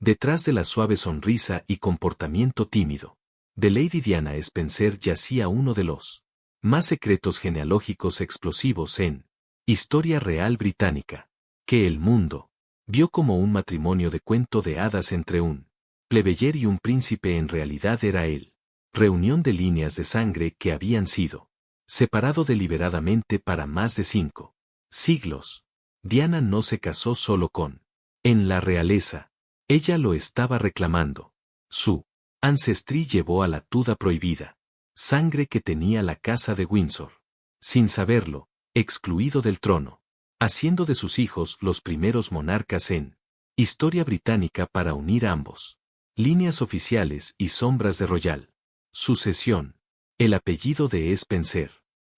Detrás de la suave sonrisa y comportamiento tímido de Lady Diana Spencer yacía uno de los más secretos genealógicos explosivos en Historia Real Británica, que el mundo vio como un matrimonio de cuento de hadas entre un plebeyer y un príncipe. En realidad era él, reunión de líneas de sangre que habían sido separado deliberadamente para más de 5 siglos. Diana no se casó solo con en la realeza, ella lo estaba reclamando. Su ancestría llevó a la tuda prohibida, sangre que tenía la casa de Windsor, sin saberlo, excluido del trono, haciendo de sus hijos los primeros monarcas en historia británica para unir ambos líneas oficiales y sombras de royal sucesión. El apellido de Spencer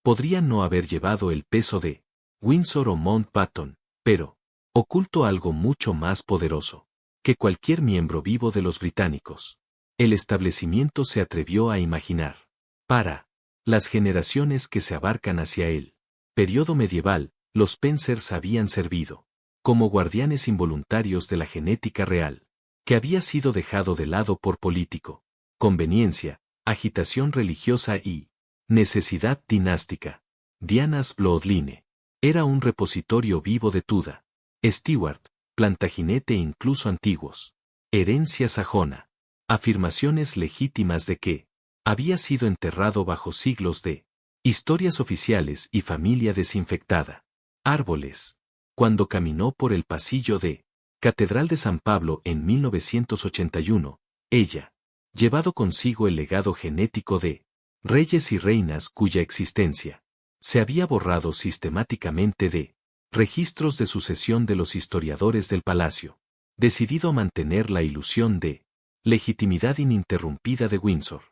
podría no haber llevado el peso de Windsor o Mountbatten, pero ocultó algo mucho más poderoso que cualquier miembro vivo de los británicos. El establecimiento se atrevió a imaginar. Para las generaciones que se abarcan hacia el periodo medieval, los Spencers habían servido como guardianes involuntarios de la genética real, que había sido dejado de lado por político, conveniencia, agitación religiosa y necesidad dinástica. Diana's Bloodline era un repositorio vivo de Tudor, Stewart, Plantagenet e incluso antiguos herencia sajona, afirmaciones legítimas de que había sido enterrado bajo siglos de historias oficiales y familia desinfectada. Árboles. Cuando caminó por el pasillo de Catedral de San Pablo en 1981, ella, llevado consigo el legado genético de reyes y reinas cuya existencia se había borrado sistemáticamente de registros de sucesión de los historiadores del palacio, decidido a mantener la ilusión de legitimidad ininterrumpida de Windsor.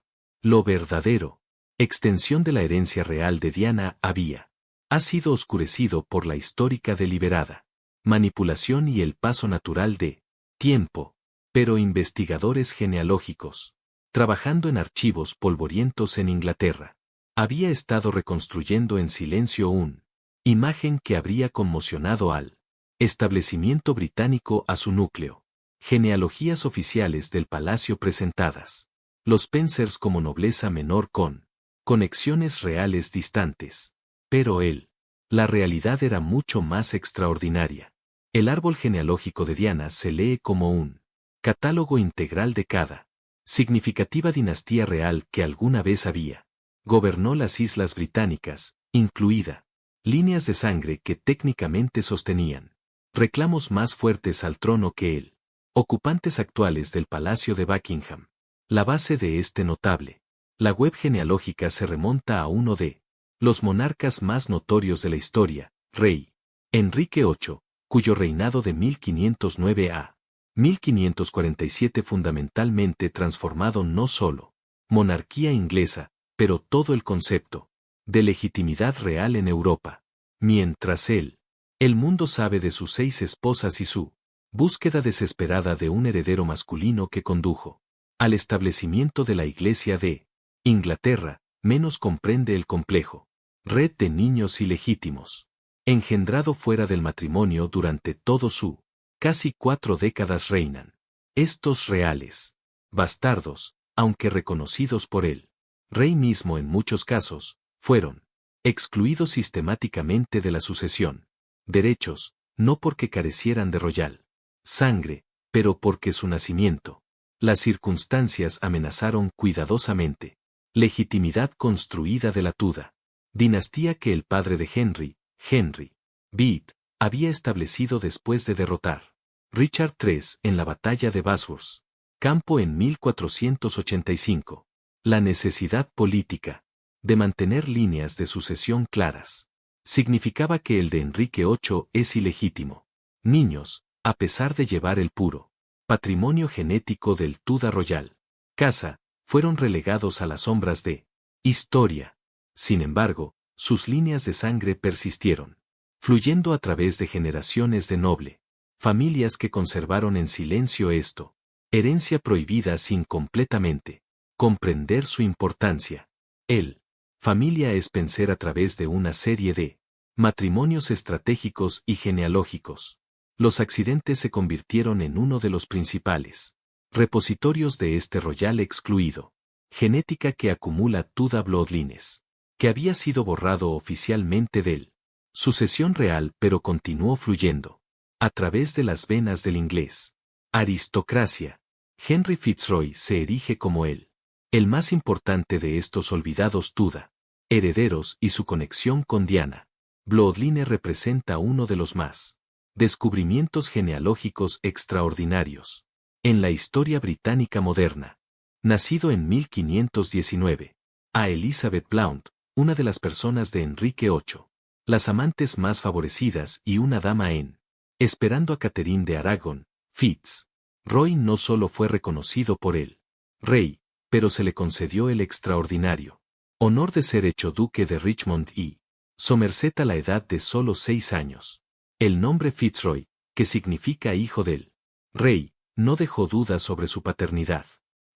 Lo verdadero, extensión de la herencia real de Diana ha sido oscurecido por la histórica deliberada manipulación y el paso natural de tiempo, pero investigadores genealógicos, trabajando en archivos polvorientos en Inglaterra, había estado reconstruyendo en silencio una imagen que habría conmocionado al establecimiento británico a su núcleo. Genealogías oficiales del palacio presentadas. Los Spencers como nobleza menor con conexiones reales distantes. Pero la realidad era mucho más extraordinaria. El árbol genealógico de Diana se lee como un catálogo integral de cada significativa dinastía real que alguna vez gobernó las Islas Británicas, incluida líneas de sangre que técnicamente sostenían reclamos más fuertes al trono que ocupantes actuales del Palacio de Buckingham. La base de este notable, la web genealógica se remonta a uno de los monarcas más notorios de la historia, Rey Enrique VIII, cuyo reinado de 1509 a 1547 fundamentalmente transformado no solo monarquía inglesa, pero todo el concepto de legitimidad real en Europa. Mientras el mundo sabe de sus 6 esposas y su búsqueda desesperada de un heredero masculino que condujo al establecimiento de la Iglesia de Inglaterra, menos comprende el complejo red de niños ilegítimos, engendrado fuera del matrimonio durante todo su casi 4 décadas reinan. Estos reales bastardos, aunque reconocidos por el rey mismo en muchos casos, fueron excluidos sistemáticamente de la sucesión. Derechos, no porque carecieran de royal sangre, pero porque su nacimiento, las circunstancias amenazaron cuidadosamente legitimidad construida de la Tudor dinastía que el padre de Henry Beat, había establecido después de derrotar Richard III en la batalla de Bosworth Campo en 1485. La necesidad política de mantener líneas de sucesión claras significaba que el de Enrique VIII es ilegítimo. Niños, a pesar de llevar el puro patrimonio genético del Tudor Royal Casa, fueron relegados a las sombras de historia. Sin embargo, sus líneas de sangre persistieron, fluyendo a través de generaciones de noble familias que conservaron en silencio esto, herencia prohibida sin completamente comprender su importancia. Familia Spencer a través de una serie de matrimonios estratégicos y genealógicos, Los accidentes se convirtieron en uno de los principales repositorios de este royal excluido. Genética que acumula Tudor Bloodlines, que había sido borrado oficialmente del sucesión real pero continuó fluyendo a través de las venas del inglés. Aristocracia. Henry Fitzroy se erige como el más importante de estos olvidados Tudor herederos y su conexión con Diana Bloodline representa uno de los más descubrimientos genealógicos extraordinarios en la historia británica moderna. Nacido en 1519, a Elizabeth Blount, una de las personas de Enrique VIII, las amantes más favorecidas y una dama esperando a Catherine de Aragón, Fitzroy no solo fue reconocido por el rey, pero se le concedió el extraordinario honor de ser hecho duque de Richmond y Somerset a la edad de solo 6 años. El nombre Fitzroy, que significa hijo del rey, no dejó dudas sobre su paternidad.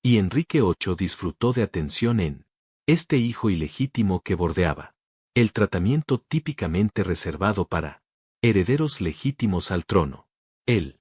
Y Enrique VIII disfrutó de atención en este hijo ilegítimo que bordeaba el tratamiento típicamente reservado para herederos legítimos al trono. El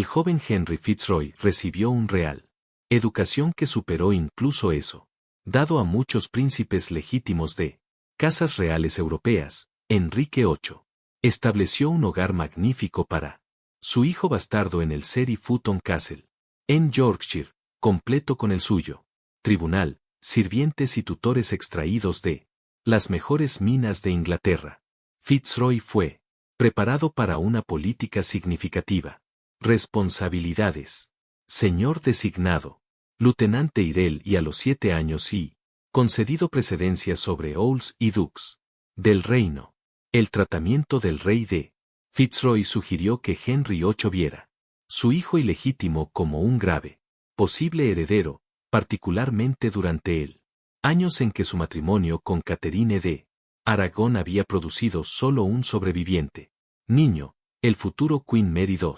joven Henry Fitzroy recibió un real educación que superó incluso eso, dado a muchos príncipes legítimos de casas reales europeas. Enrique VIII estableció un hogar magnífico para su hijo bastardo en el Seri Futton Castle, en Yorkshire, completo con el suyo tribunal, sirvientes y tutores extraídos de las mejores minas de Inglaterra. Fitzroy fue preparado para una política significativa. Responsabilidades. Señor designado, Lieutenant Tyrrell y a los 7 años y concedido precedencia sobre Earls y Dukes del reino. El tratamiento del rey de Fitzroy sugirió que Henry VIII viera su hijo ilegítimo como un grave posible heredero, particularmente durante años en que su matrimonio con Catherine de Aragón había producido solo un sobreviviente niño, el futuro Queen Mary II.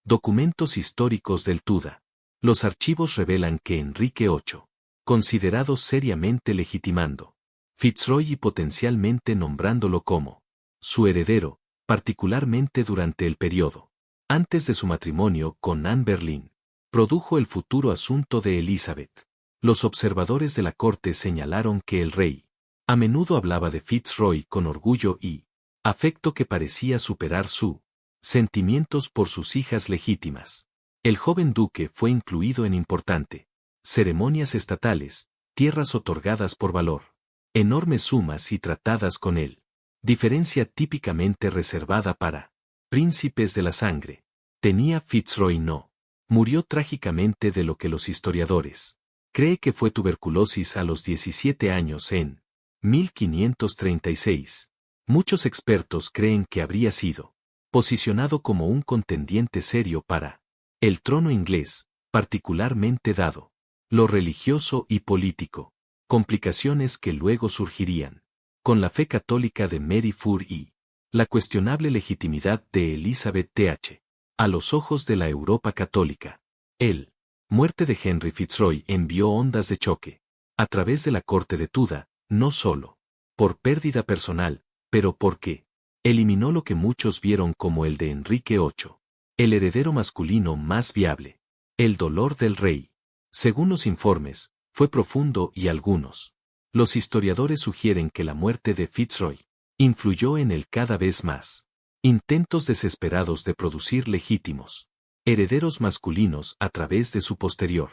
Documentos históricos del Tudor. Los archivos revelan que Enrique VIII, considerado seriamente legitimando Fitzroy y potencialmente nombrándolo como su heredero, particularmente durante el periodo antes de su matrimonio con Anne Boleyn, produjo el futuro asunto de Elizabeth. Los observadores de la corte señalaron que el rey a menudo hablaba de Fitzroy con orgullo y afecto que parecía superar sus sentimientos por sus hijas legítimas. El joven duque fue incluido en importantes ceremonias estatales, tierras otorgadas por valor, enormes sumas y tratadas con él. Diferencia típicamente reservada para príncipes de la sangre. Tenía Fitzroy no. Murió trágicamente de lo que los historiadores cree que fue tuberculosis a los 17 años en 1536. Muchos expertos creen que habría sido posicionado como un contendiente serio para el trono inglés, particularmente dado lo religioso y político, complicaciones que luego surgirían con la fe católica de Mary Fure y la cuestionable legitimidad de Elizabeth Th. A los ojos de la Europa católica, el muerte de Henry Fitzroy envió ondas de choque a través de la corte de Tudor, no solo por pérdida personal, pero porque eliminó lo que muchos vieron como el de Enrique VIII, el heredero masculino más viable. El dolor del rey, según los informes, fue profundo y los historiadores sugieren que la muerte de Fitzroy influyó en el cada vez más intentos desesperados de producir legítimos herederos masculinos a través de su posterior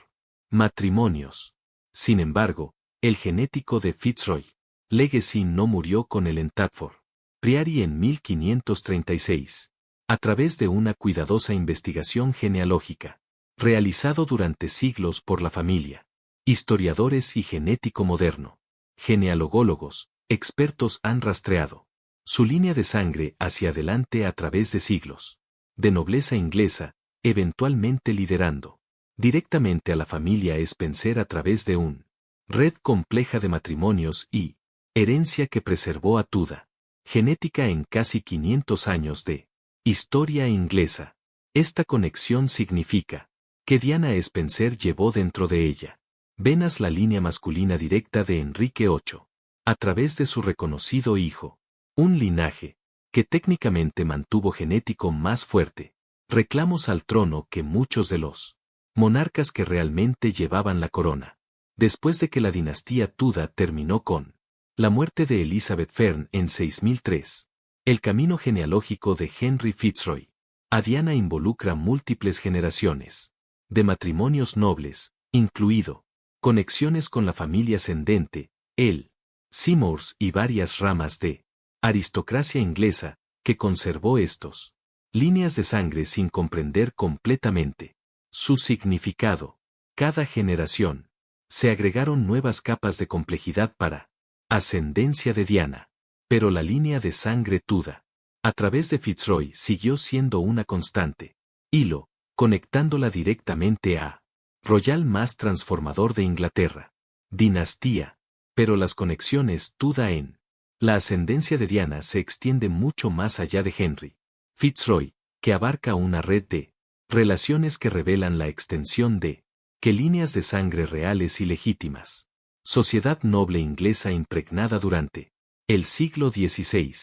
matrimonios. Sin embargo, el genético de Fitzroy, Legacy, no murió con él en Tadford Priory en 1536, a través de una cuidadosa investigación genealógica, realizado durante siglos por la familia. Historiadores y genético moderno, genealogólogos, expertos han rastreado su línea de sangre hacia adelante a través de siglos de nobleza inglesa, eventualmente liderando directamente a la familia Spencer a través de una red compleja de matrimonios y herencia que preservó a Tudor genética en casi 500 años de historia inglesa. Esta conexión significa que Diana Spencer llevó dentro de ella venas la línea masculina directa de Enrique VIII, a través de su reconocido hijo, un linaje que técnicamente mantuvo genético más fuerte reclamos al trono que muchos de los monarcas que realmente llevaban la corona. Después de que la dinastía Tudor terminó con la muerte de Elizabeth Fern en 6003, el camino genealógico de Henry Fitzroy a Diana involucra múltiples generaciones de matrimonios nobles, incluido conexiones con la familia ascendente, el Seymours y varias ramas de aristocracia inglesa, que conservó estos líneas de sangre sin comprender completamente su significado. Cada generación se agregaron nuevas capas de complejidad para ascendencia de Diana, pero la línea de sangre Tudor a través de Fitzroy siguió siendo una constante hilo, conectándola directamente a royal más transformador de Inglaterra, dinastía, pero las conexiones Tudor en la ascendencia de Diana se extiende mucho más allá de Henry Fitzroy, que abarca una red de relaciones que revelan la extensión de que líneas de sangre reales y legítimas. Sociedad noble inglesa impregnada durante el siglo XVI.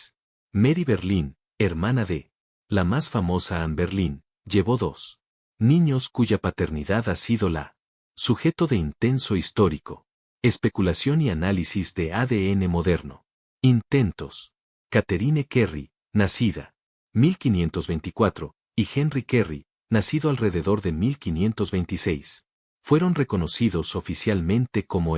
Mary Berlin, hermana de la más famosa Anne Boleyn, llevó dos niños cuya paternidad ha sido la sujeto de intenso histórico, especulación y análisis de ADN moderno. Intentos. Catherine Carey, nacida 1524, y Henry Carey, nacido alrededor de 1526, fueron reconocidos oficialmente como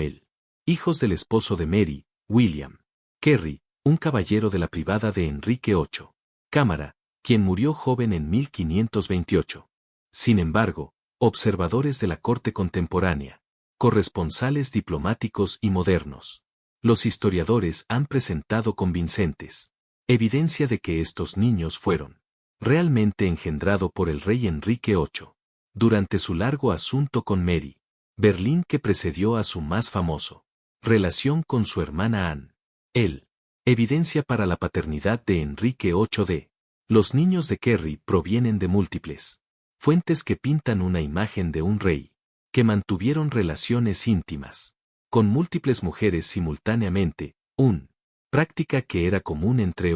hijos del esposo de Mary, William Carey, un caballero de la privada de Enrique VIII. Cámara, quien murió joven en 1528. Sin embargo, observadores de la corte contemporánea, corresponsales diplomáticos y modernos, los historiadores han presentado convincentes evidencia de que estos niños fueron realmente engendrados por el rey Enrique VIII, durante su largo asunto con Mary Berlin que precedió a su más famoso relación con su hermana Anne. Evidencia para la paternidad de Enrique VIII de los niños de Carey provienen de múltiples fuentes que pintan una imagen de un rey que mantuvieron relaciones íntimas con múltiples mujeres simultáneamente, práctica que era común entre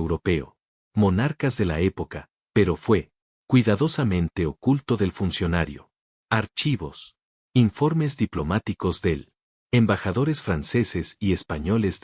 monarcas de la época, pero fue cuidadosamente oculto del funcionario. Archivos. Informes diplomáticos del embajadores franceses y españoles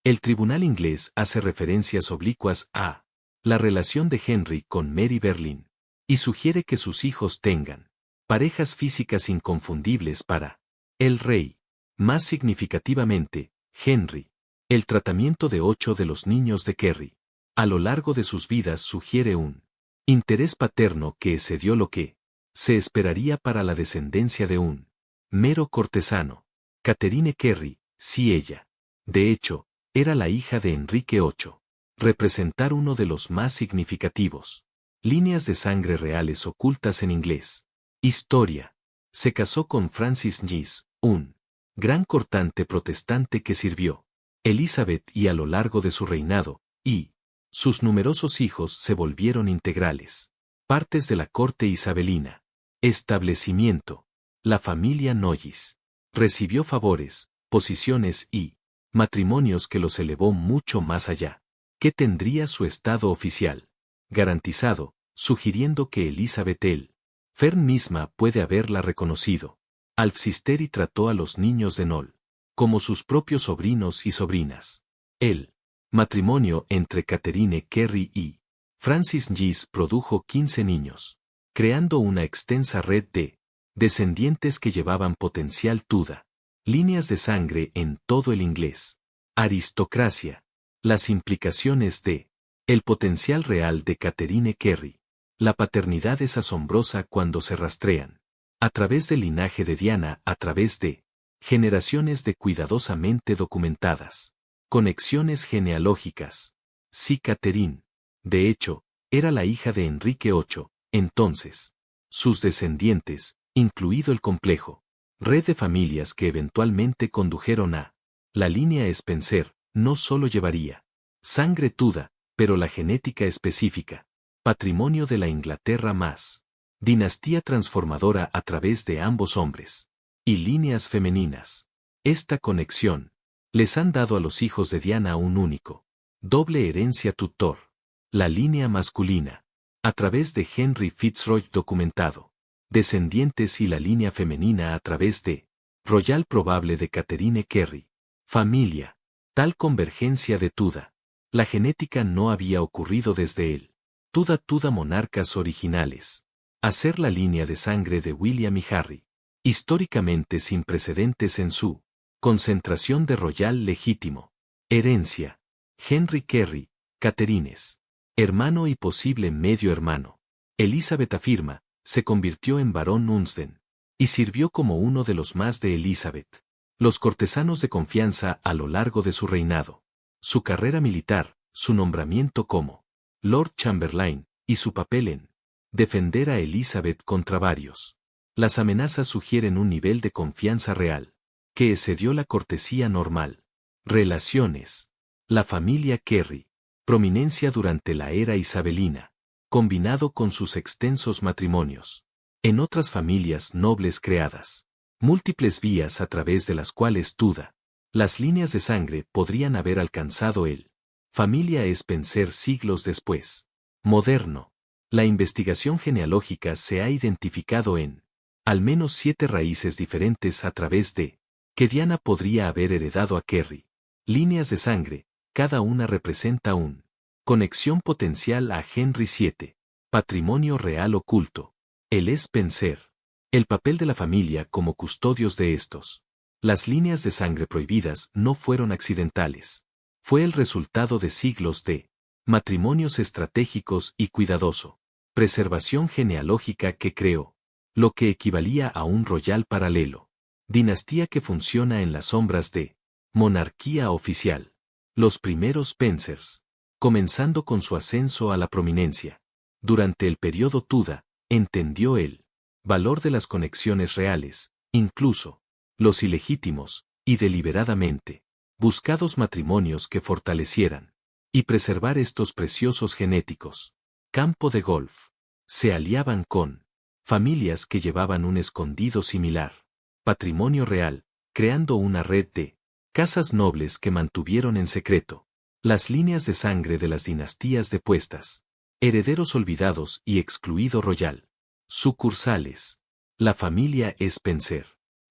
el tribunal inglés hace referencias oblicuas a la relación de Henry con Mary Berlin y sugiere que sus hijos tengan parejas físicas inconfundibles para el rey. Más significativamente, Henry, el tratamiento de 8 de los niños de Carey a lo largo de sus vidas sugiere un interés paterno que excedió lo que se esperaría para la descendencia de un mero cortesano. Catherine Carey, si ella, de hecho, era la hija de Enrique VIII, representar uno de los más significativos líneas de sangre reales ocultas en inglés. Historia. Se casó con Francis Guise, un gran cortante protestante que sirvió Elizabeth y a lo largo de su reinado, y sus numerosos hijos se volvieron integrales partes de la corte isabelina. Establecimiento. La familia Knollys recibió favores, posiciones y matrimonios que los elevó mucho más allá que tendría su estado oficial garantizado, sugiriendo que Elizabeth Fern misma puede haberla reconocido. Alcesteri trató a los niños de Knoll como sus propios sobrinos y sobrinas. El matrimonio entre Catherine Carey y Francis Guise produjo 15 niños, creando una extensa red de descendientes que llevaban potencial Tudor, líneas de sangre en todo el inglés. Aristocracia. Las implicaciones de el potencial real de Catherine Carey. La paternidad es asombrosa cuando se rastrean a través del linaje de Diana, a través de generaciones de cuidadosamente documentadas conexiones genealógicas. Sí, Catherine, de hecho, era la hija de Enrique VIII, entonces, sus descendientes, incluido el complejo red de familias que eventualmente condujeron a la línea Spencer, no solo llevaría sangre Tudor, pero la genética específica, patrimonio de la Inglaterra más dinastía transformadora a través de ambos hombres y líneas femeninas. Esta conexión les han dado a los hijos de Diana un único, doble herencia tutor, la línea masculina, A través de Henry Fitzroy documentado. Descendientes y la línea femenina a través de Royal probable de Catherine Kerry. Familia. Tal convergencia de Tudor. La genética no había ocurrido desde él. Tudor monarcas originales. Hacer la línea de sangre de William y Harry. Históricamente sin precedentes en su concentración de royal legítimo. Herencia. Henry Kerry, Catherines. Hermano y posible medio hermano. Elizabeth afirma, se convirtió en barón Hunsden. Y sirvió como uno de los más de Elizabeth. Los cortesanos de confianza a lo largo de su reinado. Su carrera militar, su nombramiento como Lord Chamberlain, y su papel en defender a Elizabeth contra varios. Las amenazas sugieren un nivel de confianza real, que excedió la cortesía normal. Relaciones. La familia Kerry. Prominencia durante la era isabelina, combinado con sus extensos matrimonios. En otras familias nobles creadas. Múltiples vías a través de las cuales Tudor. Las líneas de sangre podrían haber alcanzado él. Familia Spencer siglos después. Moderno. La investigación genealógica se ha identificado en al menos 7 raíces diferentes a través de que Diana podría haber heredado a Kerry. Líneas de sangre, cada una representa un conexión potencial a Henry VII. Patrimonio real oculto. El Spencer. El papel de la familia como custodios de estos. Las líneas de sangre prohibidas no fueron accidentales. Fue el resultado de siglos de matrimonios estratégicos y cuidadoso. Preservación genealógica que creó lo que equivalía a un royal paralelo. Dinastía que funciona en las sombras de monarquía oficial. Los primeros Spencers, comenzando con su ascenso a la prominencia. Durante el periodo Tudor, entendió el valor de las conexiones reales, incluso los ilegítimos, y deliberadamente buscados matrimonios que fortalecieran y preservar estos preciosos genéticos. Campo de golf. Se aliaban con familias que llevaban un escondido similar. Patrimonio real, creando una red de casas nobles que mantuvieron en secreto las líneas de sangre de las dinastías depuestas. Herederos olvidados y excluido royal. Sucursales. La familia Spencer.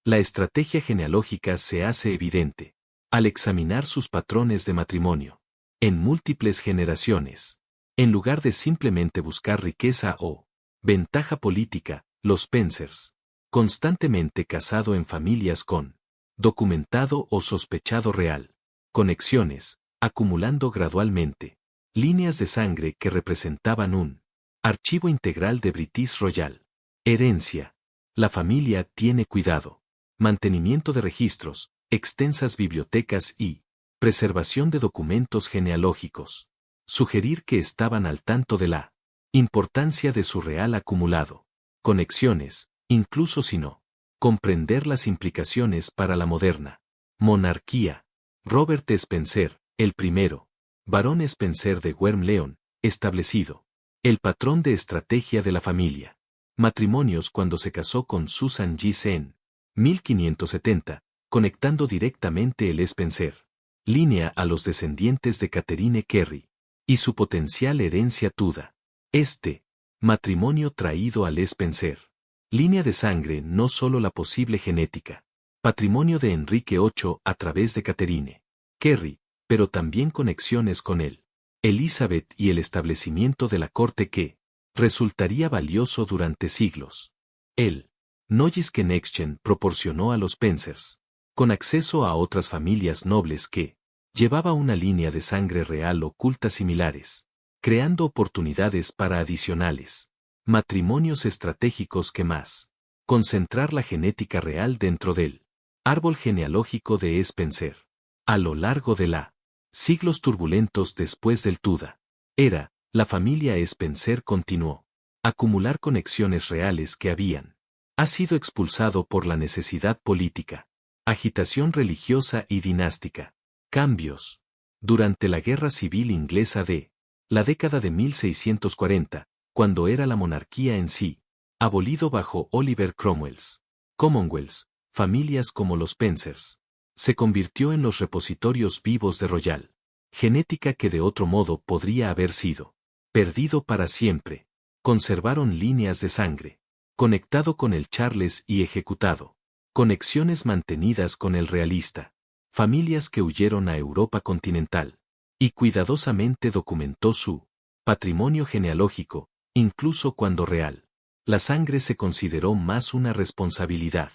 La estrategia genealógica se hace evidente al examinar sus patrones de matrimonio. En múltiples generaciones. En lugar de simplemente buscar riqueza o ventaja política, los Spencers, constantemente casado en familias con documentado o sospechado real, conexiones, acumulando gradualmente, líneas de sangre que representaban un archivo integral de British Royal. Herencia. La familia tiene cuidado, mantenimiento de registros, extensas bibliotecas y preservación de documentos genealógicos. Sugerir que estaban al tanto de la importancia de su real acumulado. Conexiones, incluso si no comprender las implicaciones para la moderna monarquía. Robert Spencer, el primero, barón Spencer de Wormleon, establecido el patrón de estrategia de la familia. Matrimonios cuando se casó con Susan G. en 1570, conectando directamente el Spencer. Línea a los descendientes de Catherine Kerry y su potencial herencia Tudor. Este matrimonio traído al Spencer. Línea de sangre no solo la posible genética. Patrimonio de Enrique VIII a través de Catherine Kerry, pero también conexiones con él. Elizabeth y el establecimiento de la corte que resultaría valioso durante siglos. El Neues Connection proporcionó a los Spencers, con acceso a otras familias nobles que llevaba una línea de sangre real oculta similares, creando oportunidades para adicionales matrimonios estratégicos que más concentrar la genética real dentro del árbol genealógico de Spencer. A lo largo de la siglos turbulentos después del Tudor era, la familia Spencer continuó acumular conexiones reales que ha sido expulsado por la necesidad política, agitación religiosa y dinástica. Cambios. Durante la Guerra Civil Inglesa de la década de 1640, cuando era la monarquía en sí, abolido bajo Oliver Cromwell's Commonwealth, familias como los Spencers, se convirtió en los repositorios vivos de royal genética que de otro modo podría haber sido perdido para siempre. Conservaron líneas de sangre. Conectado con el Charles y ejecutado. Conexiones mantenidas con el realista. Familias que huyeron a Europa continental. Y cuidadosamente documentó su patrimonio genealógico, incluso cuando real. La sangre se consideró más una responsabilidad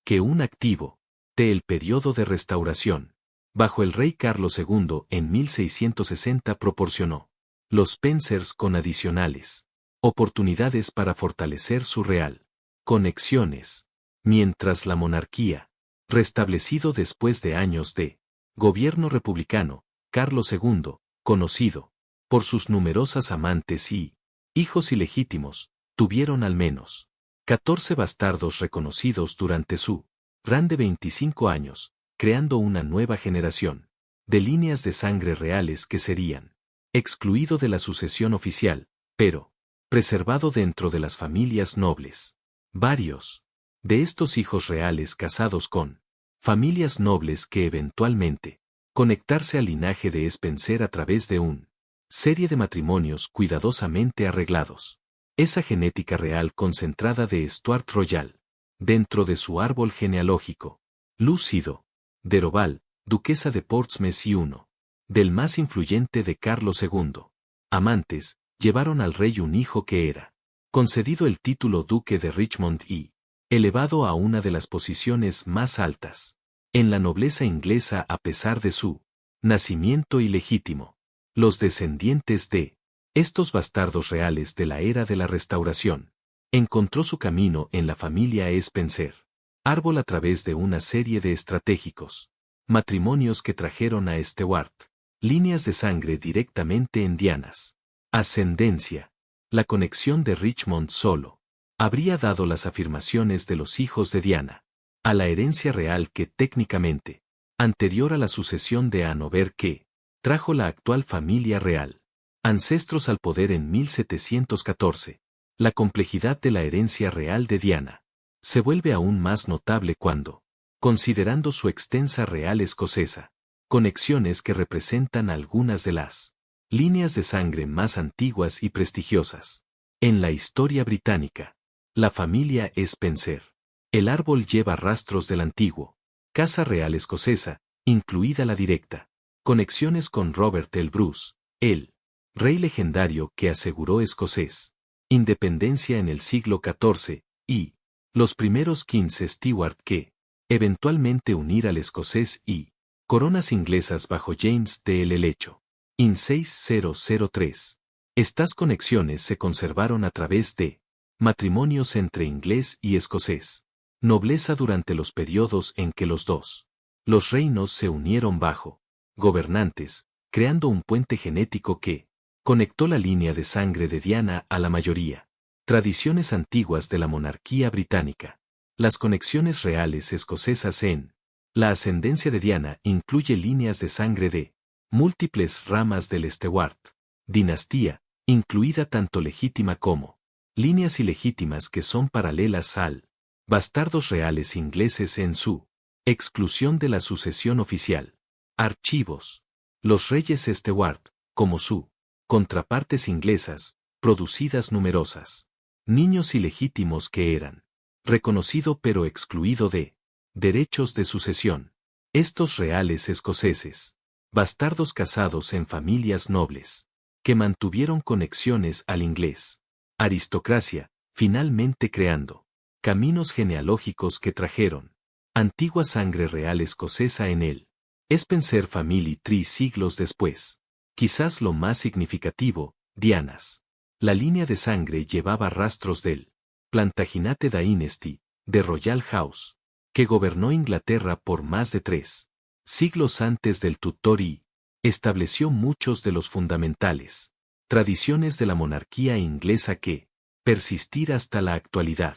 que un activo del periodo de restauración. Bajo el rey Carlos II en 1660 proporcionó los Spencers con adicionales oportunidades para fortalecer su real conexiones, mientras la monarquía, restablecido después de años de gobierno republicano, Carlos II, conocido por sus numerosas amantes y hijos ilegítimos, tuvieron al menos 14 bastardos reconocidos durante su reino de 25 años, creando una nueva generación de líneas de sangre reales que serían excluido de la sucesión oficial, pero preservado dentro de las familias nobles. Varios de estos hijos reales casados con familias nobles que eventualmente conectarse al linaje de Spencer a través de una serie de matrimonios cuidadosamente arreglados. Esa genética real concentrada de Stuart Royal, dentro de su árbol genealógico, lúcido, de Roval, duquesa de Portsmouth y uno del más influyente de Carlos II. Amantes, llevaron al rey un hijo que era concedido el título duque de Richmond y elevado a una de las posiciones más altas en la nobleza inglesa a pesar de su nacimiento ilegítimo. Los descendientes de estos bastardos reales de la era de la Restauración encontró su camino en la familia Spencer, árbol a través de una serie de estratégicos matrimonios que trajeron a Stuart líneas de sangre directamente en Dianas ascendencia. La conexión de Richmond solo habría dado las afirmaciones de los hijos de Diana a la herencia real que técnicamente, anterior a la sucesión de Hanover que trajo la actual familia real, ancestros al poder en 1714. La complejidad de la herencia real de Diana se vuelve aún más notable cuando, considerando su extensa real escocesa, conexiones que representan algunas de las líneas de sangre más antiguas y prestigiosas en la historia británica. La familia Spencer. El árbol lleva rastros del antiguo casa real escocesa, incluida la directa conexiones con Robert el Bruce, el rey legendario que aseguró escocés independencia en el siglo XIV, y los primeros kings Stuart que eventualmente unir al escocés y coronas inglesas bajo James de el Helecho. In 6003. Estas conexiones se conservaron a través de matrimonios entre inglés y escocés, nobleza durante los periodos en que los reinos se unieron bajo gobernantes, creando un puente genético que conectó la línea de sangre de Diana a la mayoría. Tradiciones antiguas de la monarquía británica. Las conexiones reales escocesas en la ascendencia de Diana incluye líneas de sangre de múltiples ramas del Stuart dinastía, incluida tanto legítima como líneas ilegítimas que son paralelas al bastardos reales ingleses en su exclusión de la sucesión oficial. Archivos. Los reyes Stuart, como su contrapartes inglesas, producidas numerosas. Niños ilegítimos que eran reconocido pero excluido de derechos de sucesión. Estos reales escoceses, bastardos casados en familias nobles, que mantuvieron conexiones al inglés. Aristocracia, finalmente creando caminos genealógicos que trajeron antigua sangre real escocesa en él. Spencer Family Tree siglos después. Quizás lo más significativo, Dianas. La línea de sangre llevaba rastros del Plantagenet Dynasty, de Royal House, que gobernó Inglaterra por más de 3 siglos antes del tutor y estableció muchos de los fundamentales tradiciones de la monarquía inglesa que persistir hasta la actualidad.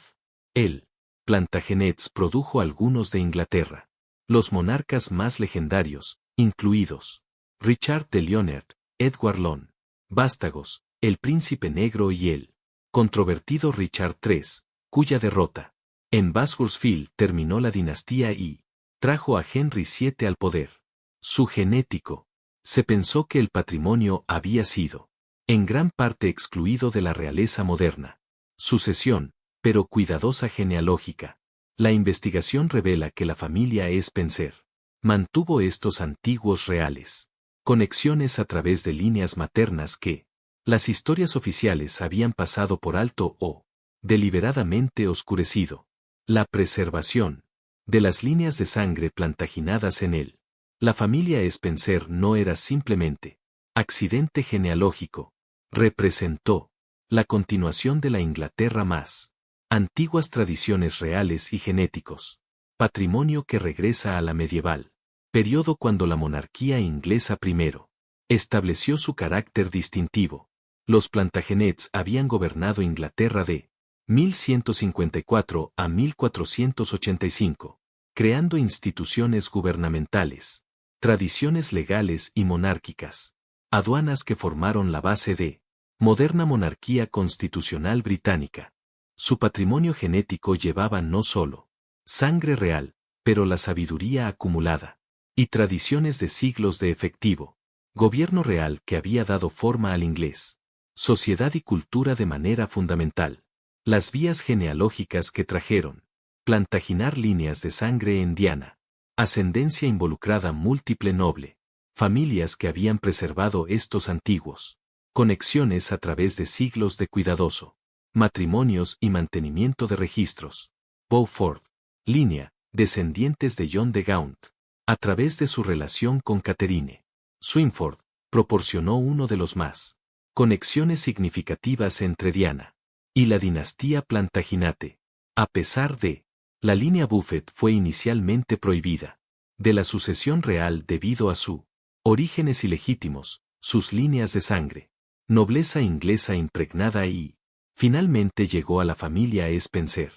El Plantagenets produjo algunos de Inglaterra, los monarcas más legendarios, incluidos Richard de Lionert, Edward Lone, vástagos, el príncipe negro y el controvertido Richard III, cuya derrota en Baskerville terminó la dinastía y trajo a Henry VII al poder. Su genético. Se pensó que el patrimonio había sido en gran parte excluido de la realeza moderna. Sucesión, pero cuidadosa genealógica. La investigación revela que la familia Spencer mantuvo estos antiguos reales conexiones a través de líneas maternas que las historias oficiales habían pasado por alto o deliberadamente oscurecido. La preservación de las líneas de sangre plantaginadas en él. La familia Spencer no era simplemente accidente genealógico, representó la continuación de la Inglaterra más antiguas tradiciones reales y genéticos, patrimonio que regresa a la medieval, periodo cuando la monarquía inglesa primero estableció su carácter distintivo. Los Plantagenets habían gobernado Inglaterra de 1154 a 1485, creando instituciones gubernamentales, tradiciones legales y monárquicas, aduanas que formaron la base de moderna monarquía constitucional británica. Su patrimonio genético llevaba no solo sangre real, pero la sabiduría acumulada y tradiciones de siglos de efectivo gobierno real que había dado forma al inglés, sociedad y cultura de manera fundamental. Las vías genealógicas que trajeron Plantaginar líneas de sangre en Diana, ascendencia involucrada múltiple noble, familias que habían preservado estos antiguos conexiones a través de siglos de cuidadoso matrimonios y mantenimiento de registros. Beaufort, línea, descendientes de John de Gaunt, a través de su relación con Catherine Swynford, proporcionó uno de los más conexiones significativas entre Diana y la dinastía Plantagenete. A pesar de la línea Buffet fue inicialmente prohibida de la sucesión real debido a su orígenes ilegítimos, sus líneas de sangre, nobleza inglesa impregnada y, finalmente llegó a la familia Spencer,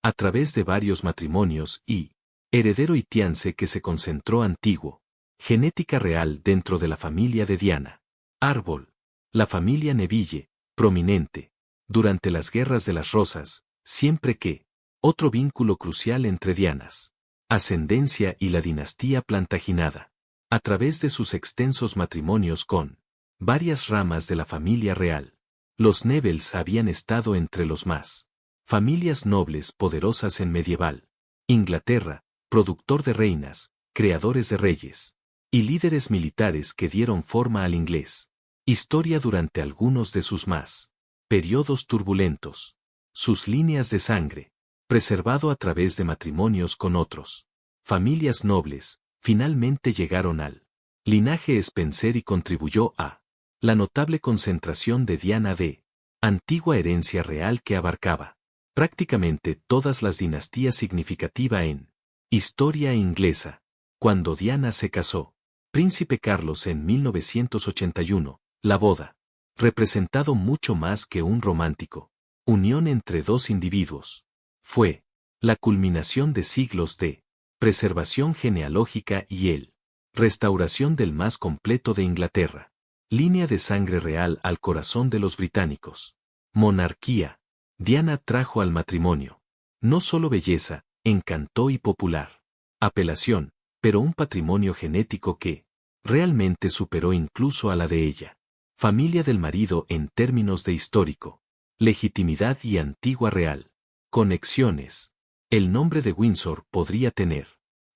a través de varios matrimonios y heredero hitiense que se concentró antiguo, genética real dentro de la familia de Diana. Árbol, la familia Neville, prominente, durante las guerras de las Rosas, siempre que, otro vínculo crucial entre Dianas, ascendencia y la dinastía Plantagenada, a través de sus extensos matrimonios con varias ramas de la familia real. Los Nevilles habían estado entre los más familias nobles poderosas en medieval Inglaterra, productor de reinas, creadores de reyes y líderes militares que dieron forma al inglés. Historia durante algunos de sus más periodos turbulentos. Sus líneas de sangre, preservado a través de matrimonios con otros familias nobles, finalmente llegaron al linaje Spencer y contribuyó a la notable concentración de Diana de antigua herencia real que abarcaba prácticamente todas las dinastías significativa en historia inglesa. Cuando Diana se casó, Príncipe Carlos en 1981, la boda, representado mucho más que un romántico unión entre dos individuos, fue la culminación de siglos de preservación genealógica y el restauración del más completo de Inglaterra. Línea de sangre real al corazón de los británicos. Monarquía. Diana trajo al matrimonio no solo belleza, encanto y popular apelación, pero un patrimonio genético que realmente superó incluso a la de ella. Familia del marido en términos de histórico, legitimidad y antigua real. Conexiones. El nombre de Windsor podría tener.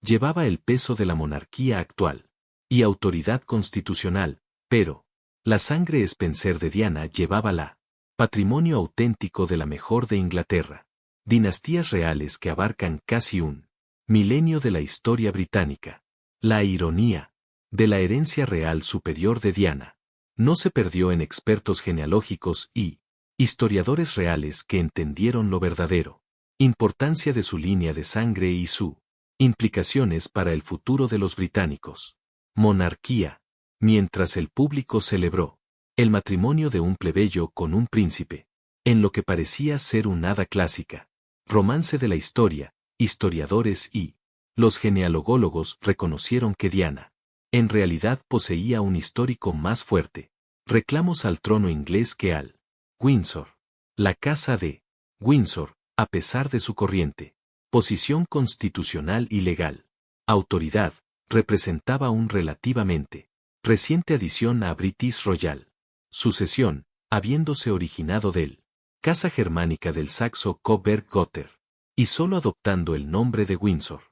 Llevaba el peso de la monarquía actual y autoridad constitucional, pero la sangre Spencer de Diana llevaba la patrimonio auténtico de la mejor de Inglaterra. Dinastías reales que abarcan casi un milenio de la historia británica. La ironía de la herencia real superior de Diana no se perdió en expertos genealógicos y historiadores reales que entendieron lo verdadero, importancia de su línea de sangre y su implicaciones para el futuro de los británicos. Monarquía. Mientras el público celebró el matrimonio de un plebeyo con un príncipe, en lo que parecía ser un hada clásica, romance de la historia, historiadores y los genealogólogos reconocieron que Diana, en realidad poseía un histórico más fuerte, reclamos al trono inglés que al Windsor. La casa de Windsor, a pesar de su corriente posición constitucional y legal autoridad, representaba un relativamente reciente adición a British Royal Sucesión, habiéndose originado del Casa Germánica del Saxo Coburg-Gotha, y solo adoptando el nombre de Windsor.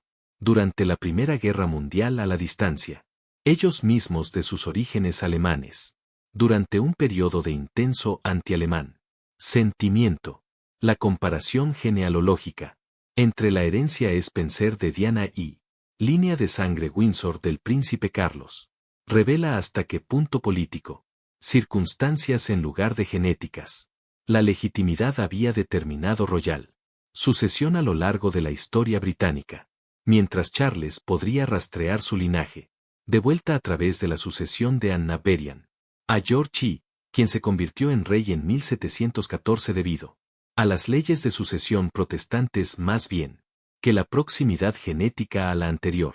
Durante la Primera Guerra Mundial a la distancia. Ellos mismos de sus orígenes alemanes. Durante un periodo de intenso anti-alemán. Sentimiento. La comparación genealógica. Entre la herencia Spencer de Diana y línea de sangre Windsor del príncipe Carlos. Revela hasta qué punto político. Circunstancias en lugar de genéticas. La legitimidad había determinado royal. Sucesión a lo largo de la historia británica. Mientras Charles podría rastrear su linaje. De vuelta a través de la sucesión de Anna Berian. A George I, quien se convirtió en rey en 1714 debido a las leyes de sucesión protestantes más bien que la proximidad genética a la anterior.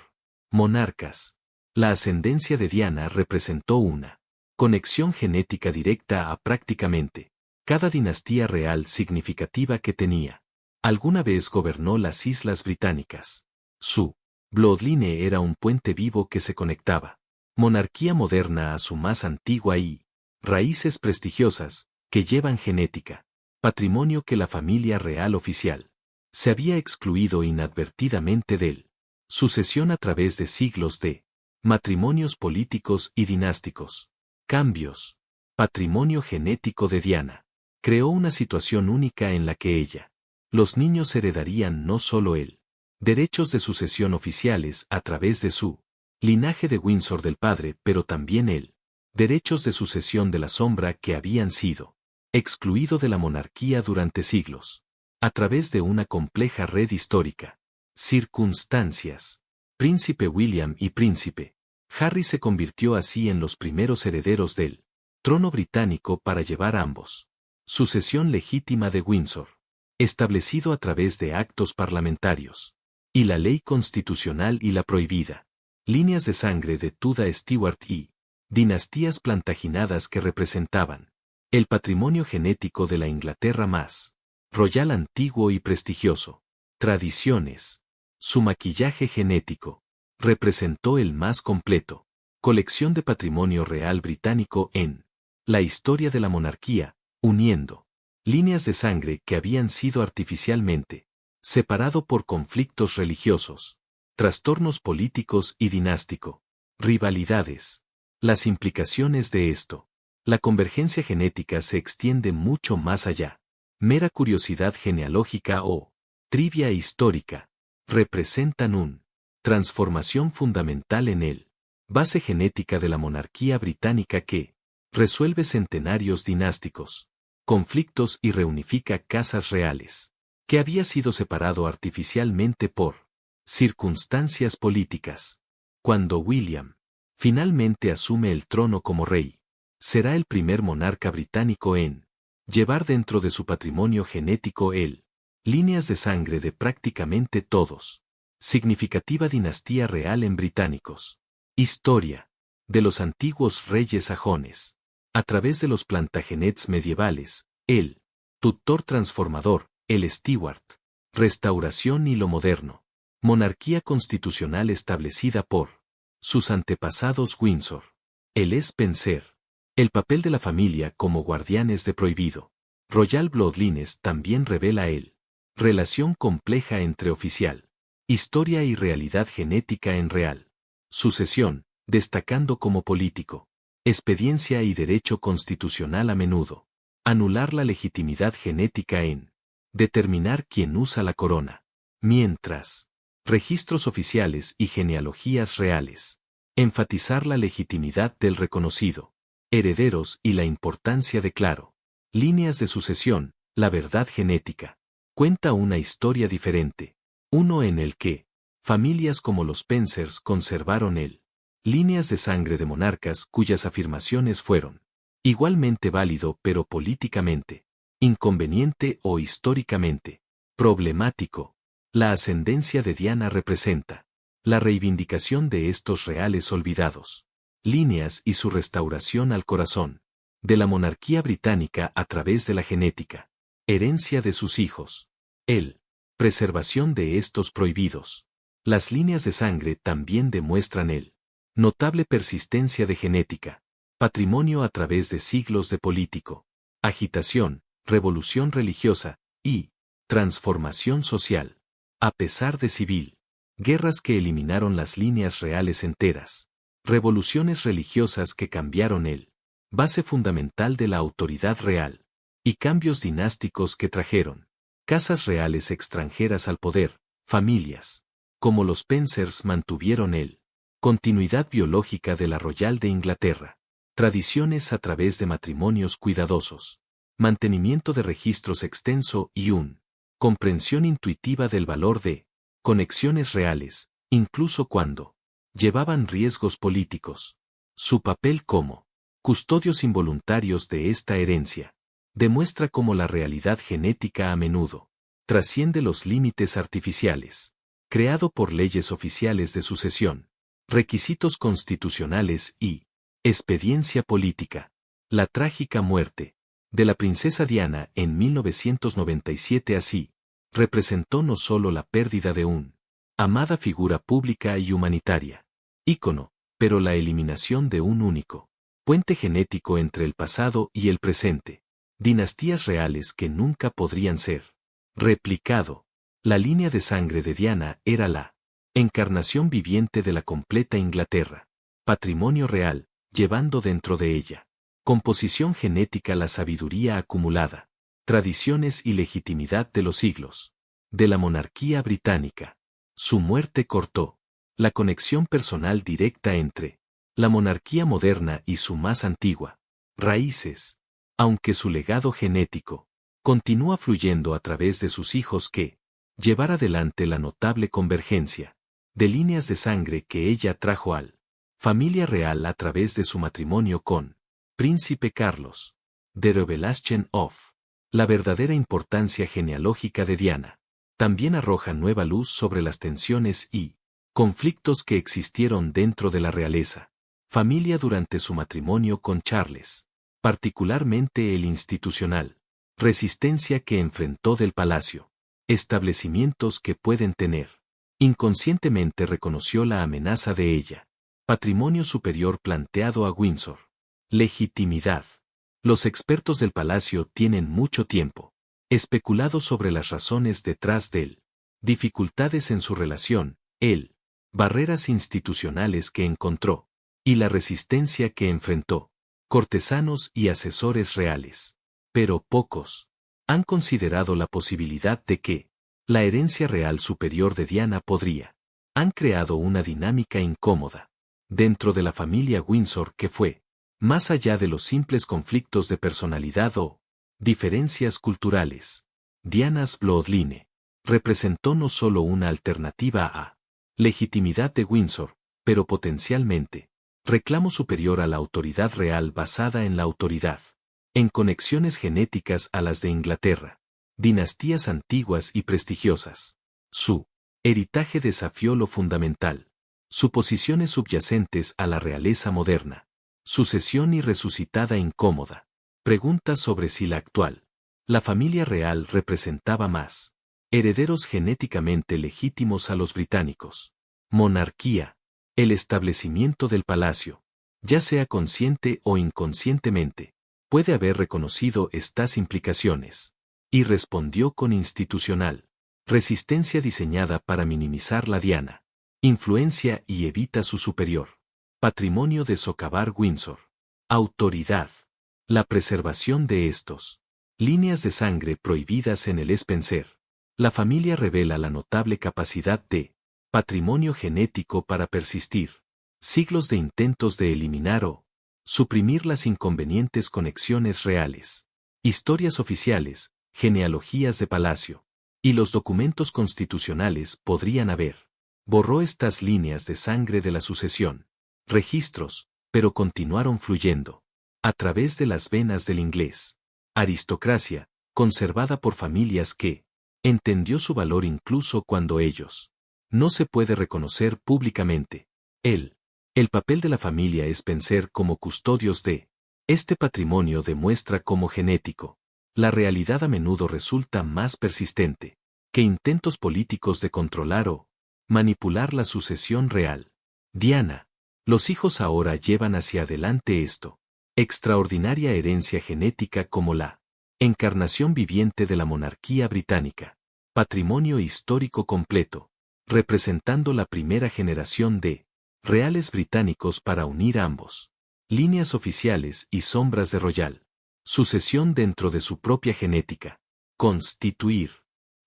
Monarcas. La ascendencia de Diana representó una conexión genética directa a prácticamente cada dinastía real significativa que tenía. Alguna vez gobernó las Islas Británicas. Su bloodline era un puente vivo que se conectaba. Monarquía moderna a su más antigua y raíces prestigiosas que llevan genética. Patrimonio que la familia real oficial se había excluido inadvertidamente de él. Sucesión a través de siglos de matrimonios políticos y dinásticos. Cambios. Patrimonio genético de Diana. Creó una situación única en la que ella, los niños heredarían no solo él, derechos de sucesión oficiales a través de su linaje de Windsor del padre, pero también él, derechos de sucesión de la sombra que habían sido excluido de la monarquía durante siglos, a través de una compleja red histórica. Circunstancias. Príncipe William y Príncipe Harry se convirtió así en los primeros herederos del trono británico para llevar ambos. Sucesión legítima de Windsor, establecido a través de actos parlamentarios, y la ley constitucional y la prohibida. Líneas de sangre de Tudor Stewart y dinastías plantaginadas que representaban el patrimonio genético de la Inglaterra más royal antiguo y prestigioso. Tradiciones. Su maquillaje genético representó el más completo colección de patrimonio real británico en la historia de la monarquía, uniendo líneas de sangre que habían sido artificialmente separado por conflictos religiosos, trastornos políticos y dinástico, rivalidades. Las implicaciones de esto. La convergencia genética se extiende mucho más allá. Mera curiosidad genealógica o trivia histórica. Representan un transformación fundamental en él. Base genética de la monarquía británica que resuelve centenarios dinásticos, conflictos y reunifica casas reales, que había sido separado artificialmente por circunstancias políticas. Cuando William finalmente asume el trono como rey, será el primer monarca británico en llevar dentro de su patrimonio genético líneas de sangre de prácticamente todos. Significativa dinastía real en británicos. Historia. De los antiguos reyes sajones. A través de los Plantagenets medievales, el tutor transformador, el Stewart. Restauración y lo moderno. Monarquía constitucional establecida por sus antepasados Windsor. El Spencer. El papel de la familia como guardianes de prohibido. Royal Bloodlines también revela relación compleja entre oficial, historia y realidad genética en real. Sucesión, destacando como político. Expediencia y derecho constitucional a menudo. Anular la legitimidad genética en determinar quién usa la corona. Mientras, registros oficiales y genealogías reales. Enfatizar la legitimidad del reconocido. Herederos y la importancia de claro. Líneas de sucesión, la verdad genética. Cuenta una historia diferente. Uno en el que familias como los Spencers conservaron líneas de sangre de monarcas cuyas afirmaciones fueron igualmente válido pero políticamente inconveniente o históricamente problemático. La ascendencia de Diana representa la reivindicación de estos reales olvidados. Líneas y su restauración al corazón de la monarquía británica a través de la genética. Herencia de sus hijos. Preservación de estos prohibidos. Las líneas de sangre también demuestran notable persistencia de genética. patrimonio a través de siglos de político, agitación, revolución religiosa y transformación social. A pesar de civil, guerras que eliminaron las líneas reales enteras, revoluciones religiosas que cambiaron el base fundamental de la autoridad real, y cambios dinásticos que trajeron casas reales extranjeras al poder, familias, como los Spencers mantuvieron el continuidad biológica de la Royal de Inglaterra, tradiciones a través de matrimonios cuidadosos, mantenimiento de registros extenso y comprensión intuitiva del valor de conexiones reales, incluso cuando llevaban riesgos políticos. Su papel como custodios involuntarios de esta herencia demuestra cómo la realidad genética a menudo trasciende los límites artificiales, creado por leyes oficiales de sucesión, requisitos constitucionales y expediencia política. La trágica muerte de la princesa Diana en 1997 así representó no solo la pérdida de una amada figura pública y humanitaria, ícono, pero la eliminación de un único puente genético entre el pasado y el presente, dinastías reales que nunca podrían ser replicado. La línea de sangre de Diana era la encarnación viviente de la completa Inglaterra, patrimonio real, llevando dentro de ella composición genética la sabiduría acumulada, tradiciones y legitimidad de los siglos de la monarquía británica. Su muerte cortó la conexión personal directa entre la monarquía moderna y su más antigua raíces, aunque su legado genético continúa fluyendo a través de sus hijos que llevar adelante la notable convergencia de líneas de sangre que ella trajo al familia real a través de su matrimonio con Príncipe Carlos de Rothschild. La verdadera importancia genealógica de Diana también arroja nueva luz sobre las tensiones y conflictos que existieron dentro de la realeza familia durante su matrimonio con Charles, particularmente el institucional resistencia que enfrentó del palacio, establecimientos que pueden tener inconscientemente reconoció la amenaza de ella, patrimonio superior planteado a Windsor, legitimidad. Los expertos del palacio tienen mucho tiempo especulado sobre las razones detrás del dificultades en su relación, barreras institucionales que encontró, y la resistencia que enfrentó, cortesanos y asesores reales. Pero pocos han considerado la posibilidad de que la herencia real superior de Diana han creado una dinámica incómoda dentro de la familia Windsor que fue más allá de los simples conflictos de personalidad o diferencias culturales. Diana's Bloodline representó no solo una alternativa a legitimidad de Windsor, pero potencialmente reclamo superior a la autoridad real basada en la autoridad, en conexiones genéticas a las de Inglaterra, dinastías antiguas y prestigiosas. Su heritaje desafió lo fundamental, suposiciones subyacentes a la realeza moderna, sucesión y resucitada incómoda, preguntas sobre si la familia real representaba más herederos genéticamente legítimos a los británicos, monarquía, el establecimiento del palacio, ya sea consciente o inconscientemente, puede haber reconocido estas implicaciones, y respondió con institucional resistencia diseñada para minimizar la Diana, influencia y evita su superior patrimonio de socavar Windsor, autoridad, la preservación de estos líneas de sangre prohibidas en el Spencer. La familia revela la notable capacidad de patrimonio genético para persistir, siglos de intentos de eliminar o suprimir las inconvenientes conexiones reales, historias oficiales, genealogías de palacio, y los documentos constitucionales podrían haber borró estas líneas de sangre de la sucesión, registros, pero continuaron fluyendo a través de las venas del inglés, aristocracia, conservada por familias que entendió su valor incluso cuando ellos no se puede reconocer públicamente. El papel de la familia Spencer como custodios de este patrimonio demuestra cómo genético. La realidad a menudo resulta más persistente que intentos políticos de controlar o manipular la sucesión real. Diana, los hijos ahora llevan hacia adelante esto, Extraordinaria herencia genética como la encarnación viviente de la monarquía británica. Patrimonio histórico completo, representando la primera generación de reales británicos para unir ambos. Líneas oficiales y sombras de Royal. Sucesión dentro de su propia genética. Constituir.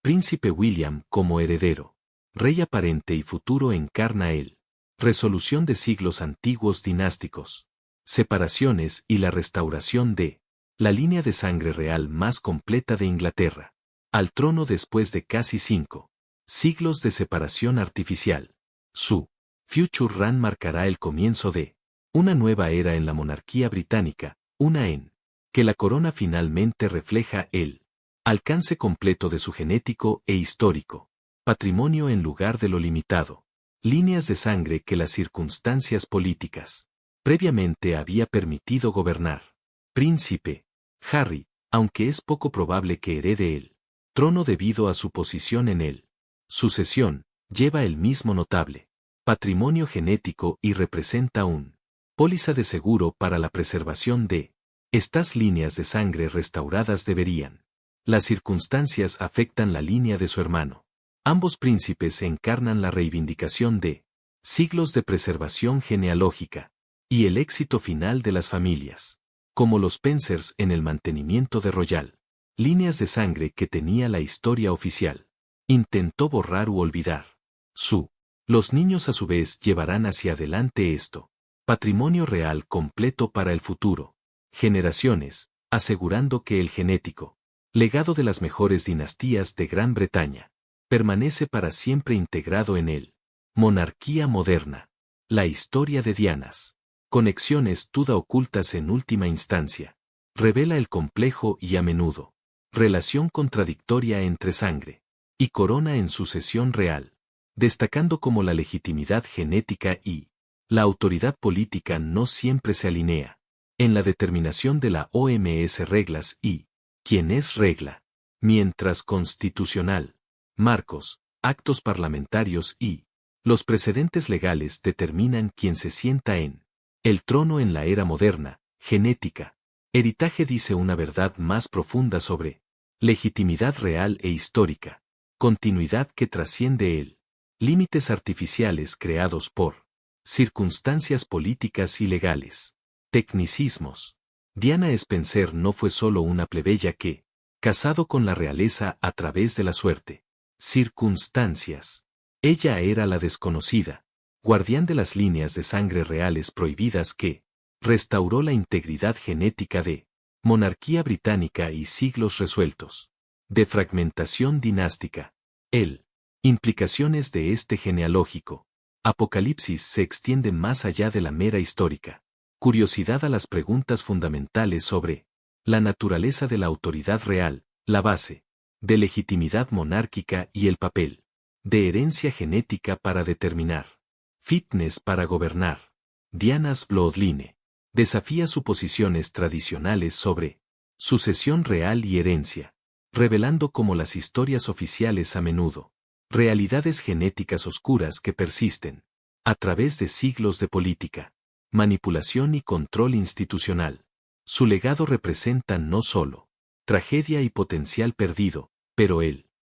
Príncipe William como heredero. Rey aparente y futuro encarna él. Resolución de siglos antiguos dinásticos. Separaciones y la restauración de la línea de sangre real más completa de Inglaterra. Al trono después de casi 5 siglos de separación artificial. Su Future Run marcará el comienzo de una nueva era en la monarquía británica, una en que la corona finalmente refleja el alcance completo de su genético e histórico patrimonio en lugar de lo limitado. Líneas de sangre que las circunstancias políticas previamente había permitido gobernar. Príncipe Harry, aunque es poco probable que herede el trono debido a su posición en él. Sucesión, lleva el mismo notable patrimonio genético y representa un póliza de seguro para la preservación de estas líneas de sangre restauradas deberían. Las circunstancias afectan la línea de su hermano. Ambos príncipes encarnan la reivindicación de siglos de preservación genealógica y el éxito final de las familias, como los Spencers en el mantenimiento de Royal. Líneas de sangre que tenía la historia oficial. Intentó borrar u olvidar. Los niños a su vez llevarán hacia adelante esto. Patrimonio real completo para el futuro. Generaciones, asegurando que el genético legado de las mejores dinastías de Gran Bretaña permanece para siempre integrado en él. Monarquía moderna. La historia de Dianas. Conexiones toda ocultas en última instancia. Revela el complejo y a menudo relación contradictoria entre sangre y corona en sucesión real, destacando cómo la legitimidad genética y la autoridad política no siempre se alinea. En la determinación de la OMS reglas y quién es regla, mientras constitucional, marcos, actos parlamentarios y los precedentes legales determinan quién se sienta en el trono en la era moderna, genética. Heritaje dice una verdad más profunda sobre legitimidad real e histórica, continuidad que trasciende el límites artificiales creados por circunstancias políticas y legales. Tecnicismos. Diana Spencer no fue solo una plebeya que, casado con la realeza a través de la suerte, circunstancias. Ella era la desconocida, guardián de las líneas de sangre reales prohibidas que restauró la integridad genética de monarquía británica y siglos resueltos de fragmentación dinástica. Implicaciones de este genealógico apocalipsis se extiende más allá de la mera histórica curiosidad a las preguntas fundamentales sobre la naturaleza de la autoridad real, la base de legitimidad monárquica y el papel de herencia genética para determinar fitness para gobernar. Diana's Bloodline desafía suposiciones tradicionales sobre sucesión real y herencia, revelando como las historias oficiales a menudo realidades genéticas oscuras que persisten a través de siglos de política, manipulación y control institucional. Su legado representa no solo tragedia y potencial perdido, pero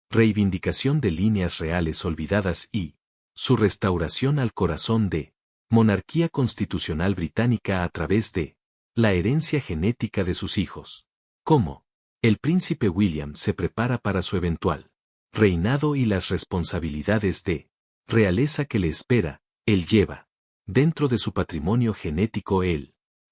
reivindicación de líneas reales olvidadas y su restauración al corazón de monarquía constitucional británica a través de la herencia genética de sus hijos. ¿Cómo? El príncipe William se prepara para su eventual reinado y las responsabilidades de realeza que le espera. Él lleva dentro de su patrimonio genético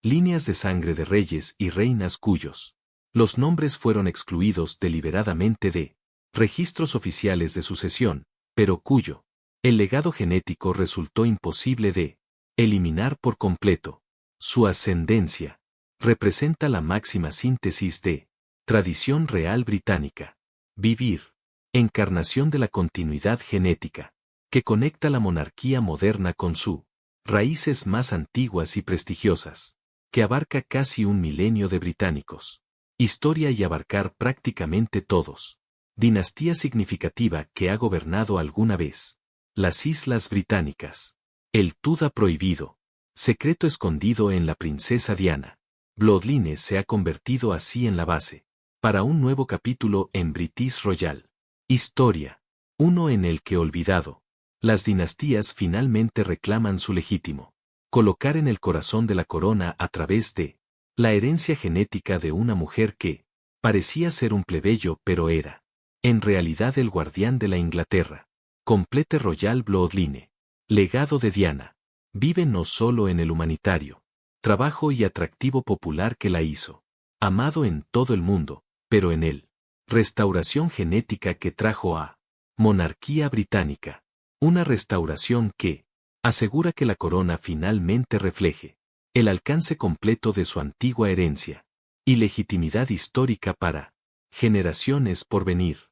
líneas de sangre de reyes y reinas cuyos los nombres fueron excluidos deliberadamente de registros oficiales de sucesión, pero cuyo el legado genético resultó imposible de eliminar por completo. Su ascendencia representa la máxima síntesis de tradición real británica. Vivir. Encarnación de la continuidad genética, que conecta la monarquía moderna con sus raíces más antiguas y prestigiosas, que abarca casi un milenio de británicos. Historia y abarcar prácticamente todos. Dinastía significativa que ha gobernado alguna vez. Las Islas Británicas. El Tudor prohibido. Secreto escondido en la princesa Diana. Bloodline se ha convertido así en la base para un nuevo capítulo en British Royal. Historia. Uno en el que olvidado. Las dinastías finalmente reclaman su legítimo colocar en el corazón de la corona a través de la herencia genética de una mujer que parecía ser un plebeyo pero era, en realidad, el guardián de la Inglaterra. Complete Royal Bloodline. Legado de Diana. Vive no solo en el humanitario trabajo y atractivo popular que la hizo amado en todo el mundo, pero en él, restauración genética que trajo a monarquía británica. Una restauración que asegura que la corona finalmente refleje el alcance completo de su antigua herencia y legitimidad histórica para generaciones por venir.